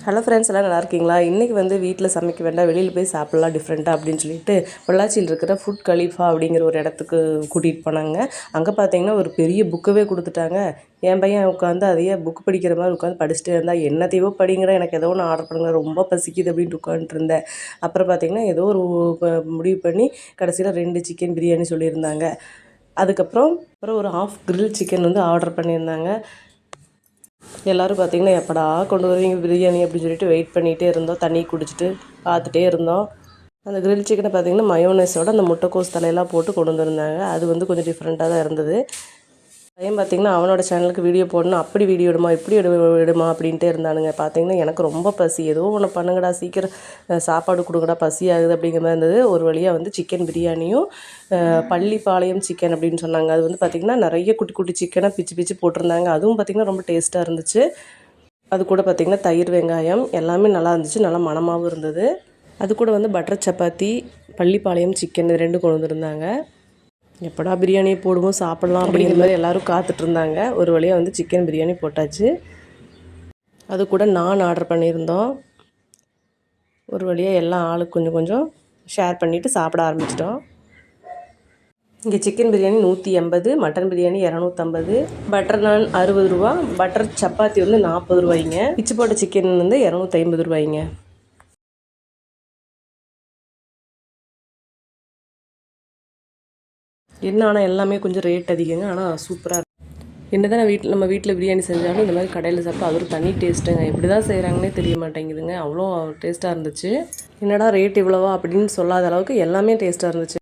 Hello friends, எல்லாம் நல்லா இருக்கீங்களா? இன்றைக்கி வந்து வீட்டில் சமைக்க வேண்டாம், வெளியில் போய் சாப்பிட்லாம் டிஃப்ரெண்ட்டாக அப்படின்னு சொல்லிட்டு பொள்ளாச்சியில் இருக்கிற ஃபுட் கலீஃபா அப்படிங்கிற ஒரு இடத்துக்கு கூட்டிகிட்டு போனாங்க. அங்கே பார்த்தீங்கன்னா ஒரு பெரிய புக்கவே கொடுத்துட்டாங்க. என் பையன் உட்காந்து அதையே புக் படிக்கிற மாதிரி உட்காந்து படிச்சுட்டே இருந்தால், என்னத்தையோ படிங்கிற எனக்கு ஏதோ ஒன்று ஆர்டர் பண்ணுங்க, ரொம்ப பசிக்குது அப்படின்ட்டு உட்காந்துட்டு இருந்தேன். அப்புறம் பார்த்தீங்கன்னா ஏதோ ஒரு முடிவு பண்ணி கடைசியில் 2 சிக்கன் பிரியாணி சொல்லியிருந்தாங்க. அதுக்கப்புறம் ஒரு ஹாஃப் கிரில் சிக்கன் வந்து ஆர்டர் பண்ணியிருந்தாங்க. எல்லோரும் பார்த்திங்கன்னா எப்படா கொண்டு வருவீங்க பிரியாணி அப்படின்னு சொல்லிட்டு வெயிட் பண்ணிகிட்டே இருந்தோம். தண்ணி குடிச்சிட்டு பார்த்துட்டே இருந்தோம். அந்த கிரில் சிக்கனை பார்த்திங்கன்னா மயோனைஸோட அந்த முட்டைக்கோஸ் தலையெல்லாம் போட்டு கொண்டு வந்திருந்தாங்க. அது வந்து கொஞ்சம் டிஃப்ரெண்ட்டாக தான் இருந்தது. பையன் பார்த்திங்கன்னா அவனோட சேனலுக்கு வீடியோ போடணும், அப்படி வீடியோ எடுமா இப்படி எடுமா அப்படின்ட்டே இருந்தானுங்க. பார்த்திங்கன்னா எனக்கு ரொம்ப பசி, ஏதோ ஒன்று பண்ணுங்கடா, சீக்கிரம் சாப்பாடு கொடுங்கடா, பசி ஆகுது அப்படிங்கிற மாதிரி இருந்தது. ஒரு வழியாக வந்து சிக்கன் பிரியாணியும் பள்ளிப்பாளையம் சிக்கன் அப்படின்னு சொன்னாங்க. அது வந்து பார்த்திங்கன்னா நிறைய குட்டி குட்டி சிக்கனை பிச்சு பிச்சு போட்டிருந்தாங்க. அதுவும் பார்த்திங்கன்னா ரொம்ப டேஸ்ட்டாக இருந்துச்சு. அது கூட பார்த்திங்கன்னா தயிர் வெங்காயம் எல்லாமே நல்லா இருந்துச்சு, நல்லா மணமாகவும் இருந்தது. அது கூட வந்து பட்டர் சப்பாத்தி, பள்ளிப்பாளையம் சிக்கன் இது 2 கொண்டு வந்திருந்தாங்க. எப்படா பிரியாணியை போடுவோம் சாப்பிட்லாம் அப்படிங்கிற மாதிரி எல்லோரும் காத்துட்ருந்தாங்க. ஒரு வழியாக வந்து சிக்கன் பிரியாணி போட்டாச்சு. அது கூட நான் ஆர்டர் பண்ணியிருந்தோம். ஒரு வழியாக எல்லாம் ஆளுக்கு கொஞ்சம் கொஞ்சம் ஷேர் பண்ணிவிட்டு சாப்பிட ஆரம்பிச்சிட்டோம். இங்கே chicken biryani 180, mutton biryani 250, butter நான் 60 ரூபா, பட்டர் சப்பாத்தி வந்து 40 ரூபாய்ங்க, பிச்சு போட்ட சிக்கன் வந்து 250 ரூபாய்ங்க. என்ன ஆனால் எல்லாமே கொஞ்சம் ரேட் அதிகங்க, ஆனால் சூப்பராக இருக்கும். என்ன தான் நம்ம வீட்டில் பிரியாணி செஞ்சாலும் இந்த மாதிரி கடையில் சாப்பிட்டா அது ஒரு தனி டேஸ்ட்டுங்க. எப்படி தான் செய்கிறாங்கன்னே தெரிய மாட்டேங்குதுங்க, அவ்வளோ டேஸ்ட்டாக இருந்துச்சு. என்னடா ரேட் இவ்வளோவா அப்படின்னு சொல்லாத அளவுக்கு எல்லாமே டேஸ்ட்டாக இருந்துச்சு.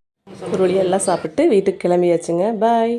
ஒரு வழியாக எல்லாம் சாப்பிட்டு வீட்டுக்கு கிளம்பியாச்சுங்க. பாய்.